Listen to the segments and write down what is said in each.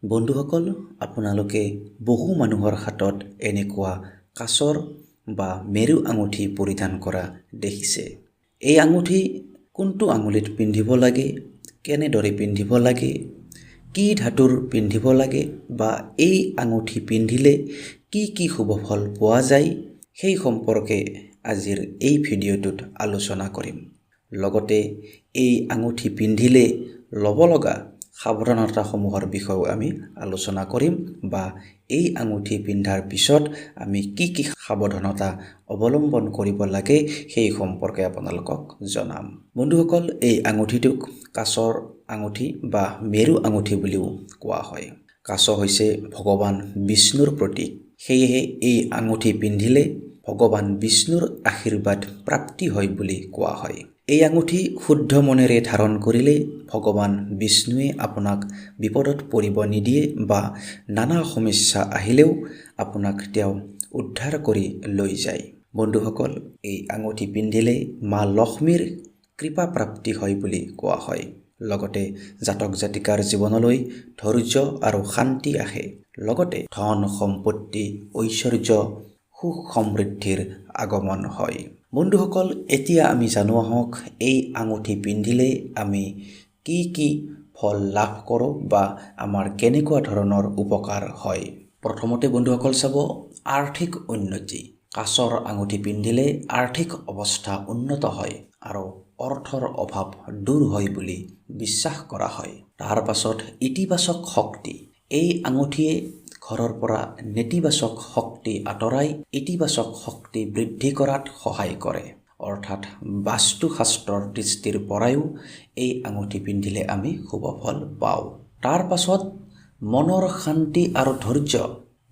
বন্ধুসকল, আপোনালোকে বহু মানুহৰ হাতত এনেকুৱা কাঁচৰ বা মেৰু আঙুঠি পৰিধান কৰা দেখিছে। এই আঙুঠি কোনটো আঙুলিত পিন্ধিব লাগে, কেনেদৰে পিন্ধিব লাগে, কি ধাতুৰ পিন্ধিব লাগে বা এই আঙুঠি পিন্ধিলে কি কি শুভ ফল পোৱা যায়, সেই সম্পৰ্কে আজিৰ এই ভিডিঅ'টোত আলোচনা কৰিম। লগতে এই আঙুঠি পিন্ধিলে ল'ব লগা সাৱধানতাসমূহৰ বিষয়েও আমি আলোচনা কৰিম বা এই আঙুঠি পিন্ধাৰ পিছত আমি কি কি সাৱধানতা অৱলম্বন কৰিব লাগে সেই সম্পৰ্কে আপোনালোকক জনাম। বন্ধুসকল, এই আঙুঠিটোক কাঁচৰ আঙুঠি বা মেৰু আঙুঠি বুলিও কোৱা হয়। কাঁচ হৈছে ভগৱান বিষ্ণুৰ প্ৰতীক। সেয়েহে এই আঙুঠি পিন্ধিলে ভগৱান বিষ্ণুৰ আশীৰ্বাদ প্ৰাপ্তি হয় বুলি কোৱা হয়। এই আঙুঠি শুদ্ধ মনেৰে ধাৰণ কৰিলে ভগৱান বিষ্ণুৱে আপোনাক বিপদত পৰিব নিদিয়ে বা নানা সমস্যা আহিলেও আপোনাক তেওঁ উদ্ধাৰ কৰি লৈ যায়। বন্ধুসকল, এই আঙুঠি পিন্ধিলে মা লক্ষ্মীৰ কৃপা প্ৰাপ্তি হয় বুলি কোৱা হয়। লগতে জাতক জাতিকাৰ জীৱনলৈ ধৈৰ্য আৰু শান্তি আহে। লগতে ধন সম্পত্তি ঐশ্বৰ্য সুখ সমৃদ্ধিৰ আগমন হয়। বন্ধুসকল, এতিয়া আমি জানো আহক এই আঙুঠি পিন্ধিলে আমি কি কি ফল লাভ কৰোঁ বা আমাৰ কেনেকুৱা ধৰণৰ উপকাৰ হয়। প্ৰথমতে বন্ধুসকল চাব, আৰ্থিক উন্নতি। কাঁচৰ আঙুঠি পিন্ধিলে আৰ্থিক অৱস্থা উন্নত হয় আৰু অৰ্থৰ অভাৱ দূৰ হয় বুলি বিশ্বাস কৰা হয়। তাৰ পাছত ইতিবাচক শক্তি। এই আঙুঠিয়ে ঘৰৰ পৰা নেতিবাচক শক্তি আঁতৰাই ইতিবাচক শক্তি বৃদ্ধি কৰাত সহায় কৰে। অৰ্থাৎ বাস্তুশাস্ত্ৰৰ দৃষ্টিৰ পৰাও এই আঙুঠি পিন্ধিলে আমি শুভ ফল পাওঁ। তাৰ পাছত মনৰ শান্তি আৰু ধৈৰ্য।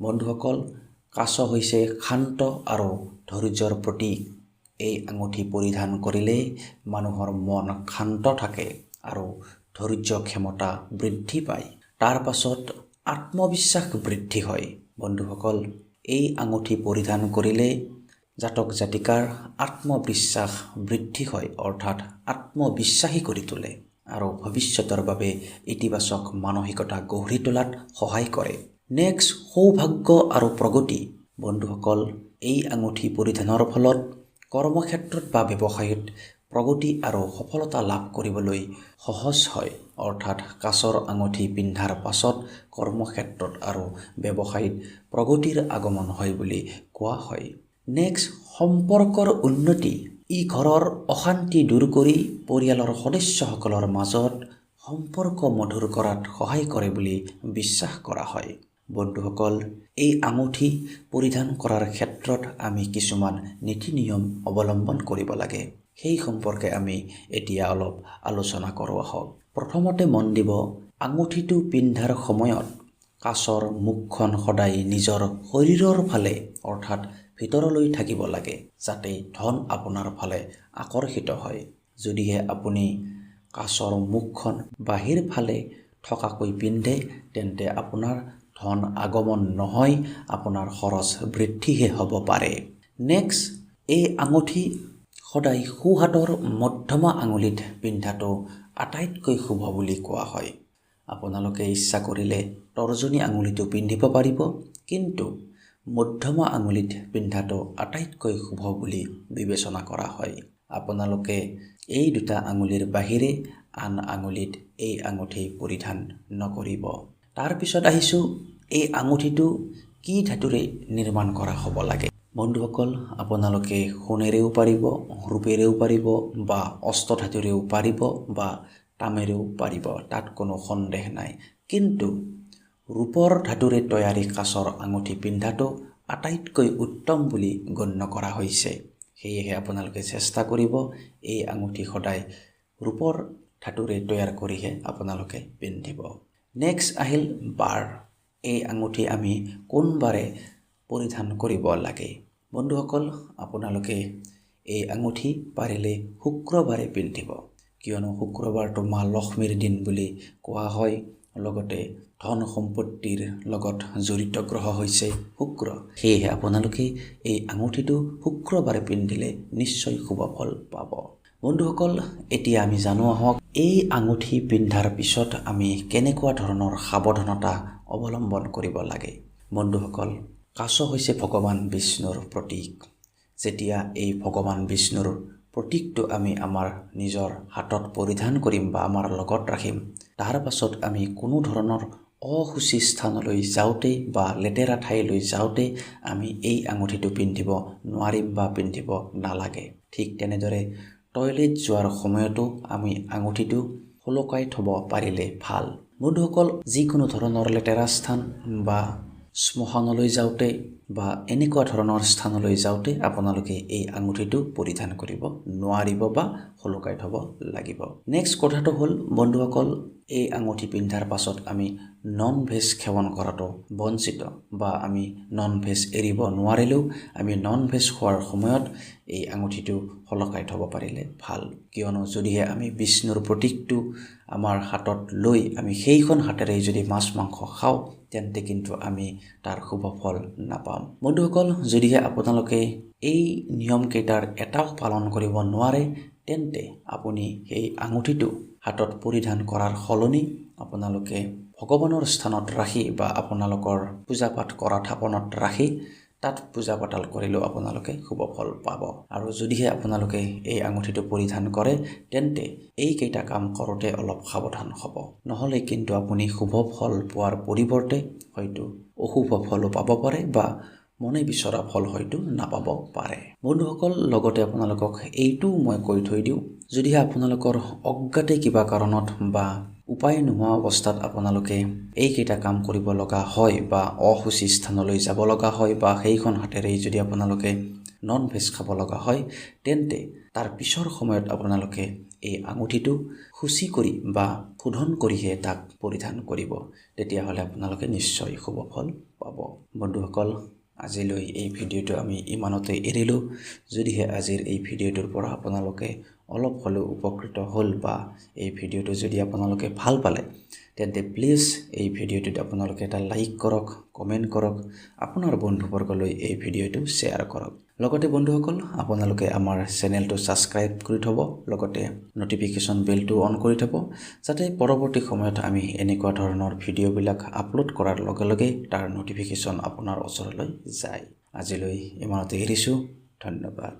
বন্ধুসকল, কাঁচ হৈছে শান্ত আৰু ধৈৰ্যৰ প্ৰতীক। এই আঙুঠি পৰিধান কৰিলে মানুহৰ মন শান্ত থাকে আৰু ধৈৰ্য ক্ষমতা বৃদ্ধি পায়। তাৰ পাছত আত্মবিশ্বাস বৃদ্ধি হয়। বন্ধুসকল, এই আঙুঠি পৰিধান কৰিলে জাতক জাতিকাৰ আত্মবিশ্বাস বৃদ্ধি হয়, অৰ্থাৎ আত্মবিশ্বাসী কৰি তোলে আৰু ভৱিষ্যতৰ বাবে ইতিবাচক মানসিকতা গঢ়ি তোলাত সহায় কৰে। নেক্সট, সৌভাগ্য আৰু প্ৰগতি। বন্ধুসকল, এই আঙুঠি পৰিধানৰ ফলত কৰ্মক্ষেত্ৰত বা ব্যৱসায়ত প্ৰগতি আৰু সফলতা লাভ কৰিবলৈ সহজ হয়। অৰ্থাৎ কাঁচৰ আঙুঠি পিন্ধাৰ পাছত কৰ্মক্ষেত্ৰত আৰু ব্যৱসায়ত প্ৰগতিৰ আগমন হয় বুলি কোৱা হয়। নেক্সট, সম্পৰ্কৰ উন্নতি। ই ঘৰৰ অশান্তি দূৰ কৰি পৰিয়ালৰ সদস্যসকলৰ মাজত সম্পৰ্ক মধুৰ কৰাত সহায় কৰে বুলি বিশ্বাস কৰা হয়। বন্ধুসকল, এই আঙুঠি পৰিধান কৰাৰ ক্ষেত্ৰত আমি কিছুমান নীতি নিয়ম অৱলম্বন কৰিব লাগে। সেই সম্পৰ্কে আমি এতিয়া অলপ আলোচনা কৰোঁ আহক। প্ৰথমতে মন দিব, আঙুঠিটো পিন্ধাৰ সময়ত কাঁচৰ মুখখন সদায় নিজৰ শৰীৰৰ ফালে অৰ্থাৎ ভিতৰলৈ থাকিব লাগে, যাতে ধন আপোনাৰ ফালে আকৰ্ষিত হয়। যদিহে আপুনি কাঁচৰ মুখখন বাহিৰ ফালে থকাকৈ পিন্ধে তেন্তে আপোনাৰ ধন আগমন নহয়, আপোনাৰ খৰচ বৃদ্ধিহে হ'ব পাৰে। নেক্সট, এই আঙুঠি সদায় সোঁহাতৰ মধ্যমা আঙুলিত পিন্ধাটো আটাইতকৈ শুভ বুলি কোৱা হয়। আপোনালোকে ইচ্ছা কৰিলে তৰ্জনী আঙুলিটো পিন্ধিব পাৰিব, কিন্তু মধ্যমা আঙুলিত পিন্ধাটো আটাইতকৈ শুভ বুলি বিবেচনা কৰা হয়। আপোনালোকে এই দুটা আঙুলিৰ বাহিৰে আন আঙুলিত এই আঙুঠি পৰিধান নকৰিব। তাৰপিছত আহিছোঁ, এই আঙুঠিটো কি ধাতুৰে নিৰ্মাণ কৰা হ'ব লাগে। বন্ধুসকল, আপোনালোকে সোণেৰেও পাৰিব, ৰূপেৰেও পাৰিব বা অষ্টধাতুৰেও পাৰিব বা তামেৰেও পাৰিব, তাত কোনো সন্দেহ নাই। কিন্তু ৰূপৰ ধাতুৰে তৈয়াৰী কাঁচৰ আঙুঠি পিন্ধাটো আটাইতকৈ উত্তম বুলি গণ্য কৰা হৈছে। সেয়েহে আপোনালোকে চেষ্টা কৰিব এই আঙুঠি সদায় ৰূপৰ ধাতুৰে তৈয়াৰ কৰিহে আপোনালোকে পিন্ধিব। নেক্সট আহিল বাৰ। এই আঙুঠি আমি কোনবাৰে পৰিধান কৰিব লাগে। বন্ধুসকল, আপোনালোকে এই আঙুঠি পাৰিলে শুক্ৰবাৰে পিন্ধিব, কিয়নো শুক্ৰবাৰটো মা লক্ষ্মীৰ দিন বুলি কোৱা হয়। লগতে ধন সম্পত্তিৰ লগত জড়িত গ্ৰহ হৈছে শুক্ৰ। সেয়েহে আপোনালোকে এই আঙুঠিটো শুক্ৰবাৰে পিন্ধিলে নিশ্চয় শুভ ফল পাব। বন্ধুসকল, এতিয়া আমি জানো আহক এই আঙুঠি পিন্ধাৰ পিছত আমি কেনেকুৱা ধৰণৰ সাৱধানতা অৱলম্বন কৰিব লাগে। বন্ধুসকল, কাছ হৈছে ভগৱান বিষ্ণুৰ প্ৰতীক। যেতিয়া এই ভগৱান বিষ্ণুৰ প্ৰতীকটো আমি আমাৰ নিজৰ হাতত পৰিধান কৰিম বা আমাৰ লগত ৰাখিম, তাৰ পাছত আমি কোনো ধৰণৰ অশুচি স্থানলৈ যাওঁতে বা লেতেৰা ঠাইলৈ যাওঁতে আমি এই আঙুঠিটো পিন্ধিব নোৱাৰিম বা পিন্ধিব নালাগে। ঠিক তেনেদৰে টয়লেট যোৱাৰ সময়তো আমি আঙুঠিটো সলকাই থ'ব পাৰিলে ভাল। বন্ধুসকল, যিকোনো ধৰণৰ লেতেৰা স্থান বা শ্মশানলৈ যাওঁতে বা এনেকুৱা ধৰণৰ স্থানলৈ যাওঁতে আপোনালোকে এই আঙুঠিটো পৰিধান কৰিব নোৱাৰিব বা সলকাই থ'ব লাগিব। নেক্সট কথাটো হ'ল বন্ধুসকল, এই আঙুঠি পিন্ধাৰ পাছত আমি নন ভেজ সেৱন কৰাটো বঞ্চিত বা আমি নন ভেজ এৰিব নোৱাৰিলেও আমি নন ভেজ খোৱাৰ সময়ত এই আঙুঠিটো সলকাই থ'ব পাৰিলে ভাল। কিয়নো যদিহে আমি বিষ্ণুৰ প্ৰতীকটো আমাৰ হাতত লৈ আমি সেইখন হাতেৰে যদি মাছ মাংস খাওঁ, তেন্তে কিন্তু আমি তাৰ শুভ ফল নাপাম। বন্ধুসকল, যদিহে আপোনালোকে এই নিয়মকেইটাৰ এটাও পালন কৰিব নোৱাৰে, তেন্তে আপুনি সেই আঙুঠিটো হাতত পৰিধান কৰাৰ সলনি আপোনালোকে ভগৱানৰ স্থানত ৰাখি বা আপোনালোকৰ পূজা পাঠ কৰা থাপনাত ৰাখি তাত পূজা পাতল কৰিলেও আপোনালোকে শুভ ফল পাব। আৰু যদিহে আপোনালোকে এই আঙুঠিটো পৰিধান কৰে, তেন্তে এইকেইটা কাম কৰোঁতে অলপ সাৱধান হ'ব। নহ'লে কিন্তু আপুনি শুভ ফল পোৱাৰ পৰিৱৰ্তে হয়তো অশুভ ফলো পাব পাৰে বা মনে বিচৰা ফল হয়তো নাপাব পাৰে। বন্ধুসকল, লগতে আপোনালোকক এইটোও মই কৈ থৈ দিওঁ, যদিহে আপোনালোকৰ অজ্ঞাতে কিবা কাৰণত বা উপায় নোহোৱা অৱস্থাত আপোনালোকে এইকেইটা কাম কৰিব লগা হয় বা অশুচি স্থানলৈ যাব লগা হয় বা সেইখন হাতেৰেই যদি আপোনালোকে নন ভেজ খাব লগা হয়, তেন্তে তাৰ পিছৰ সময়ত আপোনালোকে এই আঙুঠিটো শুচি কৰি বা শোধন কৰিহে তাক পৰিধান কৰিব। তেতিয়াহ'লে আপোনালোকে নিশ্চয় শুভ ফল পাব। বন্ধুসকল, আজিলৈ এই ভিডিঅ'টো আমি ইমানতে এৰিলোঁ। যদিহে আজিৰ এই ভিডিঅ'টোৰ পৰা আপোনালোকে অলপ হ'লেও উপকৃত হ'ল বা এই ভিডিঅ'টো যদি আপোনালোকে ভাল পালে, তেন্তে প্লিজ এই ভিডিঅ'টোত আপোনালোকে এটা লাইক কৰক, কমেণ্ট কৰক, আপোনাৰ বন্ধুবৰ্গলৈ এই ভিডিঅ'টো শ্বেয়াৰ কৰক। লগতে বন্ধুসকল, আপোনালোকে আমাৰ চেনেলটো ছাবস্ক্ৰাইব কৰি থ'ব, লগতে নটিফিকেশ্যন বেলটো অন কৰি থ'ব, যাতে পৰৱৰ্তী সময়ত আমি এনেকুৱা ধৰণৰ ভিডিঅ'বিলাক আপলোড কৰাৰ লগে লগে তাৰ নটিফিকেশ্যন আপোনাৰ ওচৰলৈ যায়। আজিলৈ ইমানতে এৰিছোঁ। ধন্যবাদ।